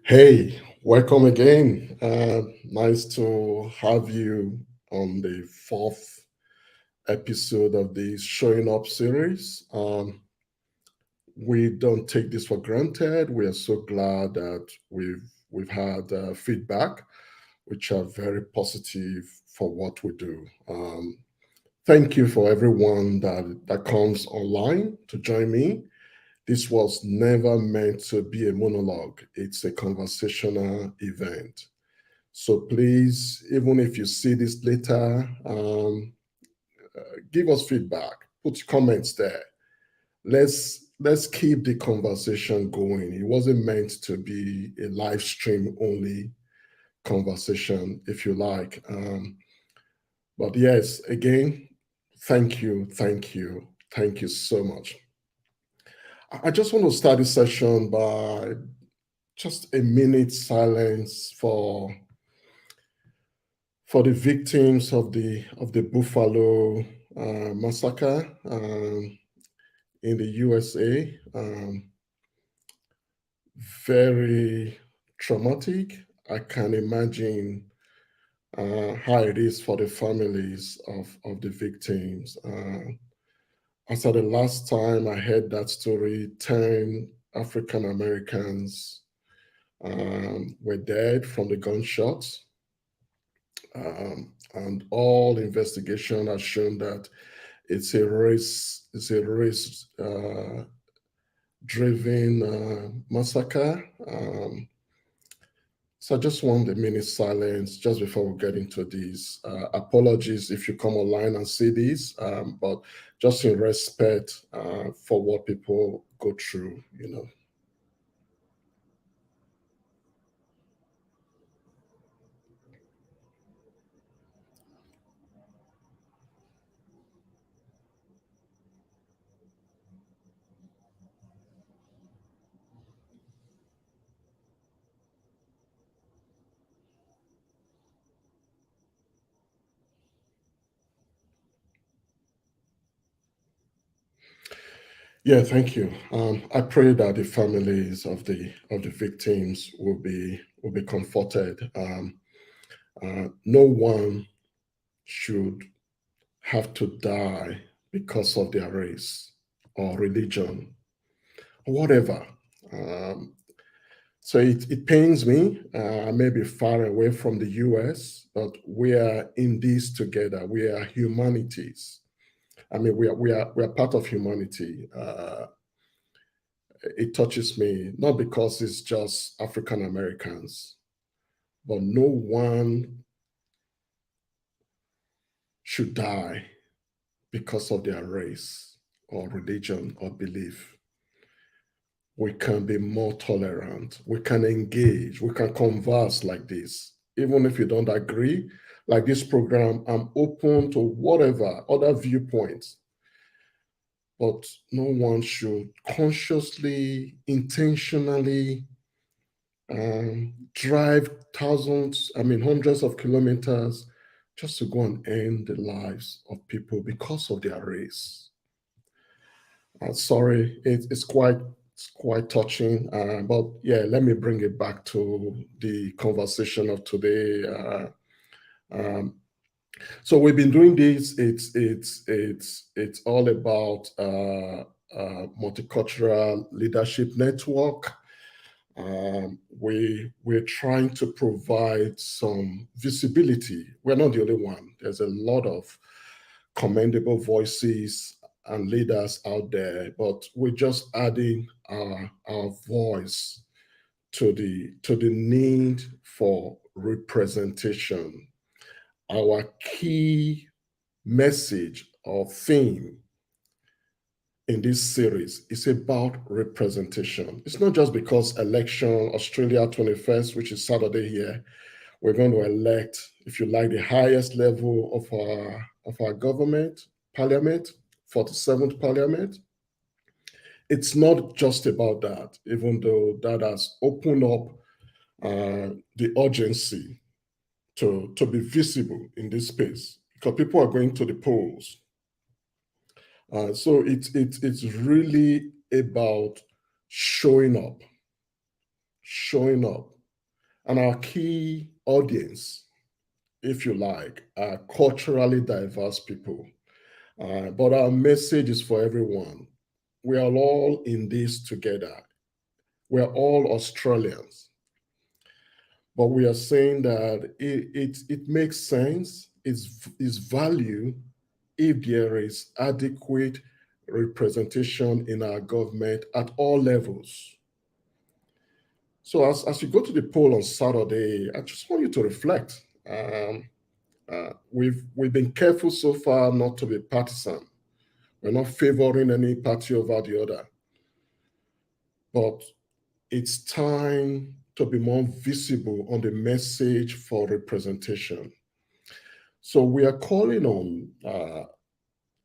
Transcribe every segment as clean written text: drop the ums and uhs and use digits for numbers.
Hey, welcome again. Nice to have you on the fourth episode of the Showing Up series. We don't take this for granted. We are so glad that we've had feedback, which are very positive for what we do. Thank you for everyone that comes online to join me. This was never meant to be a monologue. It's a conversational event. So please, even if you see this later, give us feedback. Put comments there. Let's keep the conversation going. It wasn't meant to be a live stream only conversation, if you like. But yes, again, thank you so much. I just want to start this session by just a minute silence for the victims of the Buffalo massacre in the USA. Very traumatic. I can imagine how it is for the families of the victims. After the last time I heard that story, 10 African Americans were dead from the gunshots. And all investigation has shown that it's a race driven massacre. So I just want a minute silence just before we get into this. Apologies if you come online and see this, but just in respect for what people go through, you know. Yeah, thank you. I pray that the families of the victims will be comforted. No one should have to die because of their race or religion or whatever. Um, so it pains me. I may be far away from the US, but we are in this together. We are humanities. I mean, we are part of humanity. It touches me not because it's just African Americans, but no one should die because of their race or religion or belief. We can be more tolerant. We can engage. We can converse like this. Even if you don't agree, like this program, I'm open to whatever other viewpoints, but no one should consciously, intentionally drive thousands, I mean, hundreds of kilometers just to go and end the lives of people because of their race. Sorry, it's quite touching, but yeah, let me bring it back to the conversation of today. Um, so we've been doing this. It's all about multicultural leadership network. We're trying to provide some visibility. We're not the only one. There's a lot of commendable voices and leaders out there, but we're just adding our voice to the need for representation. Our key message or theme in this series is about representation. It's not just because election Australia 21st, which is Saturday here, we're going to elect, if you like, the highest level of our government, parliament, 47th parliament. It's not just about that, even though that has opened up the urgency to be visible in this space because people are going to the polls. So it's really about showing up, showing up. And our key audience, if you like, are culturally diverse people. But our message is for everyone. We are all in this together. We're all Australians. But we are saying that it makes sense, it's value if there is adequate representation in our government at all levels. So as you go to the poll on Saturday, I just want you to reflect. We've been careful so far not to be partisan. We're not favoring any party over the other. But it's time to be more visible on the message for representation. So we are calling on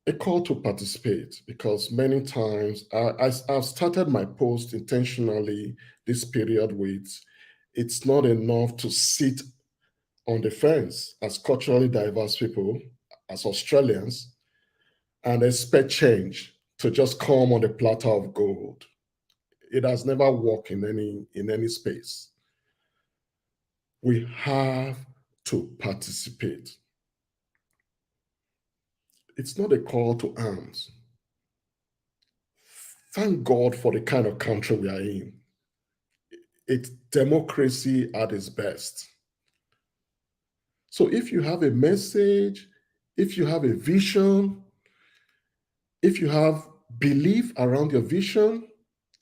a call to participate, because many times I've started my post intentionally this period with, it's not enough to sit on the fence as culturally diverse people, as Australians, and expect change to just come on a platter of gold. It has never worked in any space. We have to participate. It's not a call to arms. Thank God for the kind of country we are in. It's democracy at its best. So if you have a message, if you have a vision, if you have belief around your vision,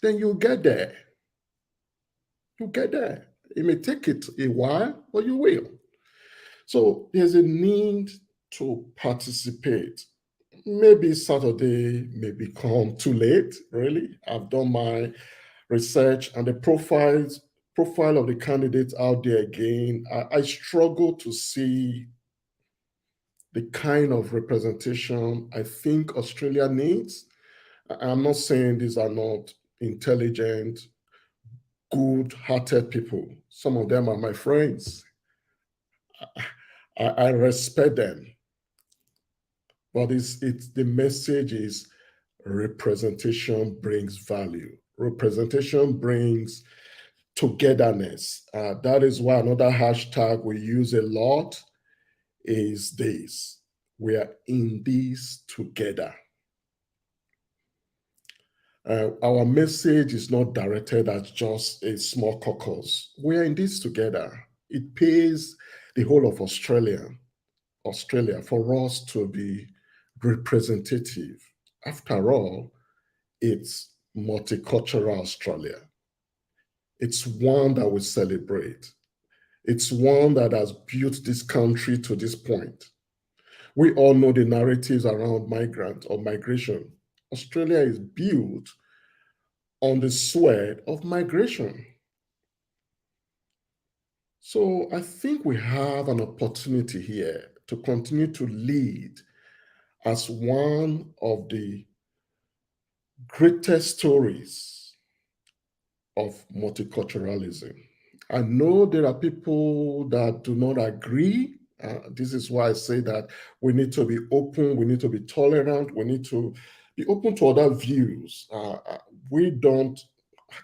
then you'll get there. You'll get there. It may take it a while, but you will. So there's a need to participate. Maybe Saturday may become too late, really. I've done my research and the profile of the candidates out there again. I struggle to see the kind of representation I think Australia needs. I'm not saying these are not intelligent, good-hearted people. Some of them are my friends. I respect them. But it's the message is representation brings value. Representation brings togetherness. That is why another hashtag we use a lot is this. We are in this together. Our message is not directed at just a small caucus. We are in this together. It pays the whole of Australia for us to be representative. After all, it's multicultural Australia. It's one that we celebrate. It's one that has built this country to this point. We all know the narratives around migrant or migration. Australia is built on the sweat of migration. So I think we have an opportunity here to continue to lead as one of the greatest stories of multiculturalism. I know there are people that do not agree. This is why I say that we need to be open, we need to be tolerant, we need to be open to other views. We don't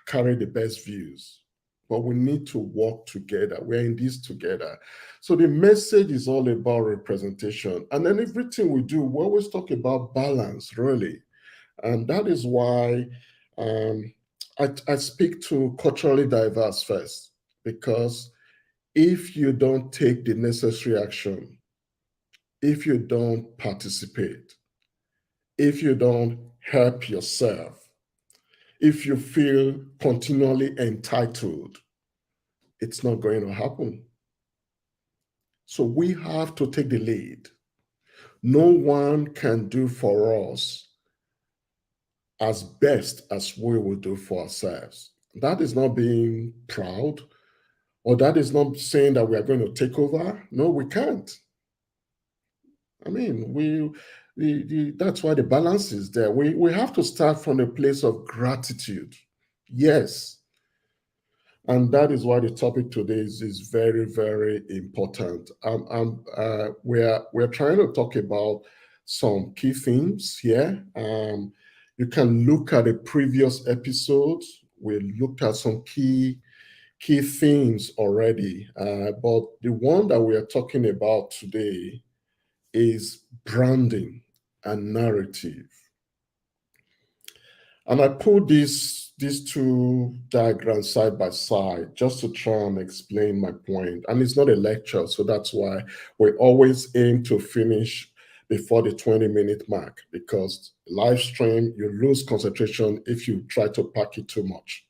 carry the best views, but we need to work together. We're in this together. So the message is all about representation. And then everything we do, we always talk about balance, really. And that is why I speak to culturally diverse first, because if you don't take the necessary action, if you don't participate, if you don't help yourself, if you feel continually entitled, it's not going to happen. So we have to take the lead. No one can do for us as best as we will do for ourselves. That is not being proud, or that is not saying that we are going to take over. No, we can't. I mean, that's why the balance is there. We have to start from a place of gratitude. Yes. And that is why the topic today is very, very important. We're trying to talk about some key themes here. You can look at the previous episodes. We looked at some key key themes already, but the one that we are talking about today is branding and narrative. And I put these two diagrams side by side just to try and explain my point. And it's not a lecture, so that's why we always aim to finish before the 20-minute mark, because live stream, you lose concentration if you try to pack it too much.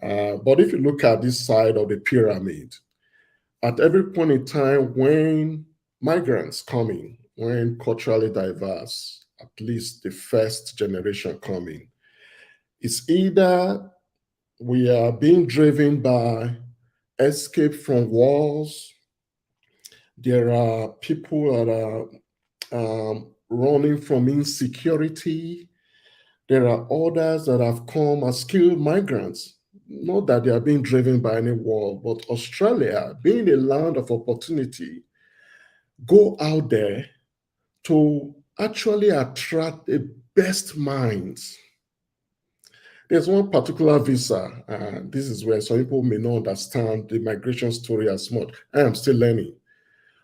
But if you look at this side of the pyramid, at every point in time when migrants coming, when culturally diverse, at least the first generation coming, it's either we are being driven by escape from wars, there are people that are running from insecurity, there are others that have come as skilled migrants. Not that they are being driven by any war, but Australia, being a land of opportunity, go out there to actually attract the best minds. There's one particular visa. This is where some people may not understand the migration story as much. I am still learning,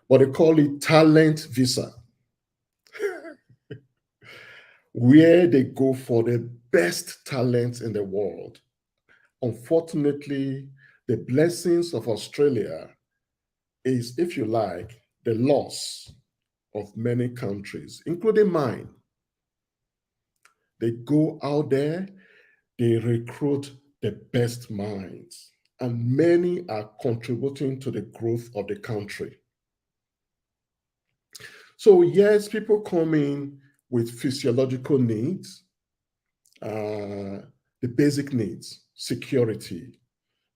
but they call it talent visa, where they go for the best talents in the world. Unfortunately, the blessings of Australia is, if you like, the loss of many countries, including mine. They go out there, they recruit the best minds, and many are contributing to the growth of the country. So, yes, people come in with physiological needs, the basic needs, security,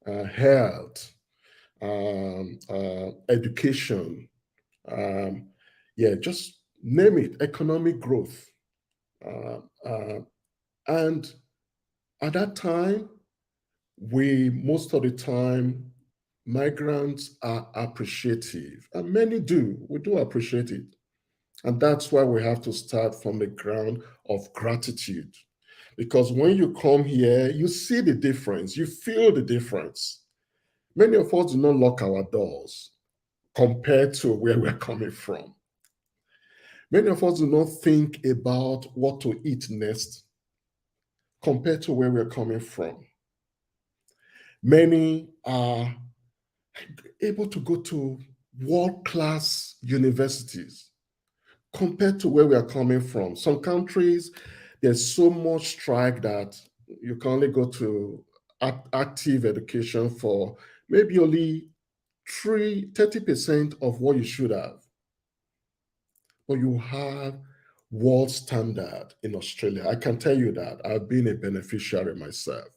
health, education, yeah, just name it, economic growth. Uh, uh, and at that time, most of the time, migrants are appreciative, and many do. We do appreciate it. And that's why we have to start from the ground of gratitude. Because when you come here, you see the difference, you feel the difference. Many of us do not lock our doors compared to where we're coming from. Many of us do not think about what to eat next compared to where we're coming from. Many are able to go to world-class universities compared to where we are coming from. Some countries, there's so much strike that you can only go to active education for maybe only 30% of what you should have. But you have world standard in Australia. I can tell you that. I've been a beneficiary myself.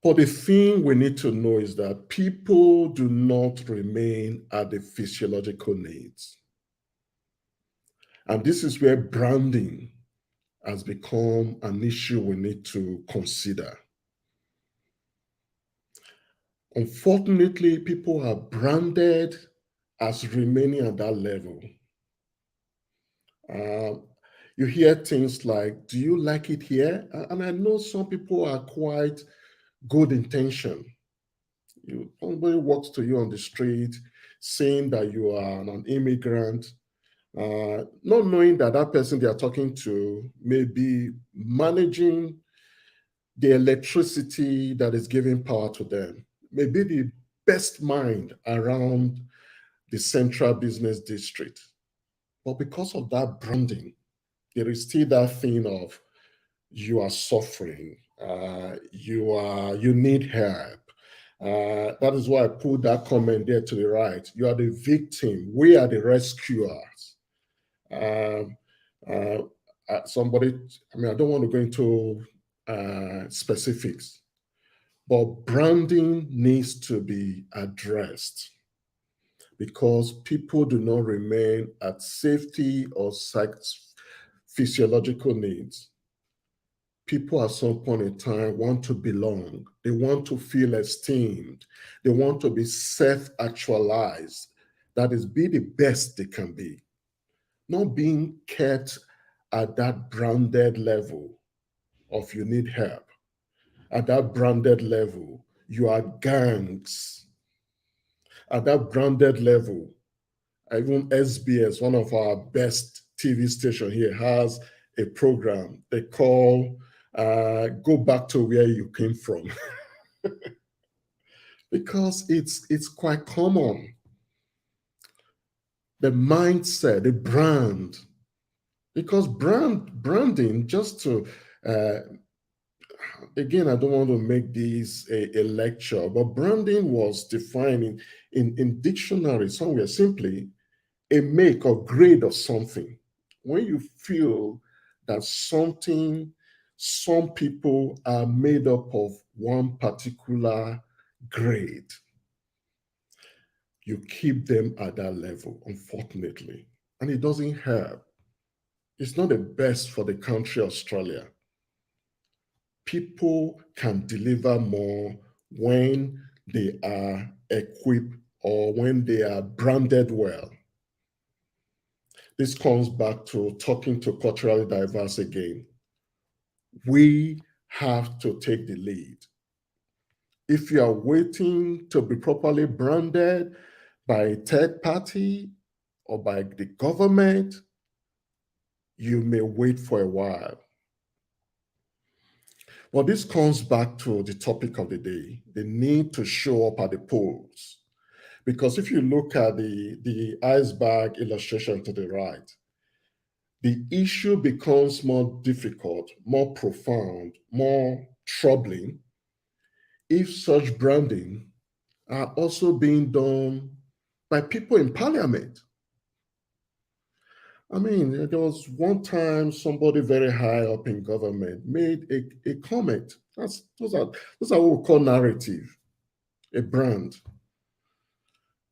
But the thing we need to know is that people do not remain at the physiological needs. And this is where branding has become an issue we need to consider. Unfortunately, people are branded as remaining at that level. You hear things like, do you like it here? And I know some people are quite good intention. Somebody walks to you on the street saying that you are an immigrant, not knowing that that person they are talking to may be managing the electricity that is giving power to them, may be the best mind around the central business district. But because of that branding, there is still that thing of you are suffering, you need help. That is why I put that comment there to the right. You are the victim. We are the rescuers. Um, Somebody, I mean, I don't want to go into specifics, but branding needs to be addressed because people do not remain at safety or physiological needs. People at some point in time want to belong. They want to feel esteemed. They want to be self-actualized. That is, be the best they can be. Not being kept at that branded level of you need help. At that branded level, you are gangs. At that branded level, even SBS, one of our best TV station here, has a program they call Go Back to Where You Came From. Because it's quite common. The mindset, the brand, because branding, just to again, I don't want to make this a lecture, but branding was defined in dictionary somewhere simply a make or grade of something. When you feel that some people are made up of one particular grade, you keep them at that level, unfortunately. And it doesn't help. It's not the best for the country, Australia. People can deliver more when they are equipped or when they are branded well. This comes back to talking to culturally diverse again. We have to take the lead. If you are waiting to be properly branded by a third party or by the government, you may wait for a while. Well, this comes back to the topic of the day, the need to show up at the polls. Because if you look at the iceberg illustration to the right, the issue becomes more difficult, more profound, more troubling if such branding are also being done by people in parliament. I mean, there was one time somebody very high up in government made a comment. Those are what we call narrative, a brand.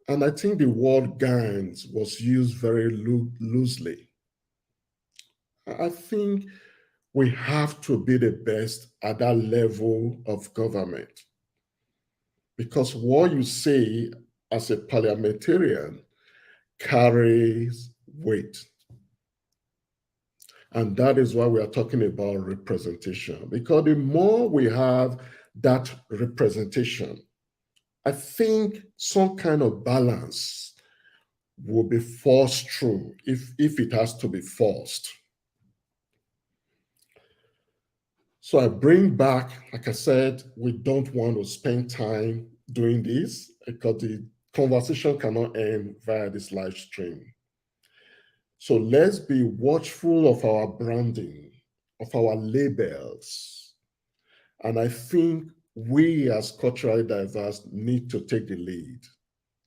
And I think the word gangs was used very loosely. I think we have to be the best at that level of government. Because what you say as a parliamentarian carries weight. And that is why we are talking about representation. Because the more we have that representation, I think some kind of balance will be forced through if it has to be forced. So I bring back, like I said, we don't want to spend time doing this because the conversation cannot end via this live stream. So let's be watchful of our branding, of our labels. And I think we as culturally diverse need to take the lead.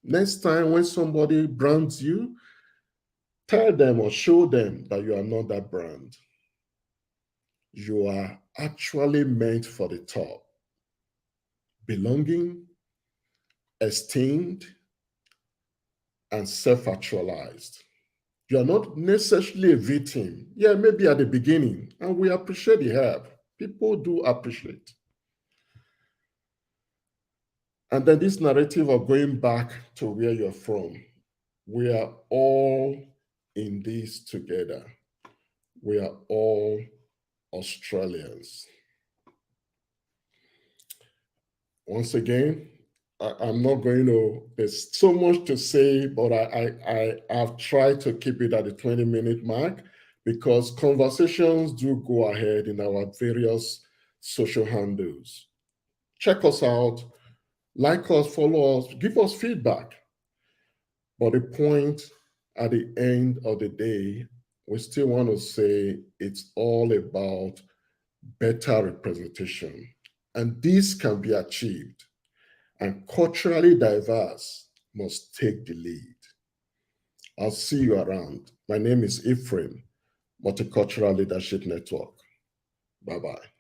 Next time when somebody brands you, tell them or show them that you are not that brand. You are actually meant for the top. Belonging, esteemed, and self-actualized. You are not necessarily a victim. Yeah, maybe at the beginning, and we appreciate the help. People do appreciate. And then this narrative of going back to where you're from. We are all in this together. We are all Australians. Once again, I'm not going to, there's so much to say, but I've tried to keep it at the 20-minute mark because conversations do go ahead in our various social handles. Check us out, like us, follow us, give us feedback. But the point at the end of the day, we still want to say it's all about better representation. And this can be achieved. And culturally diverse must take the lead. I'll see you around. My name is Ephraim, Multicultural Leadership Network. Bye-bye.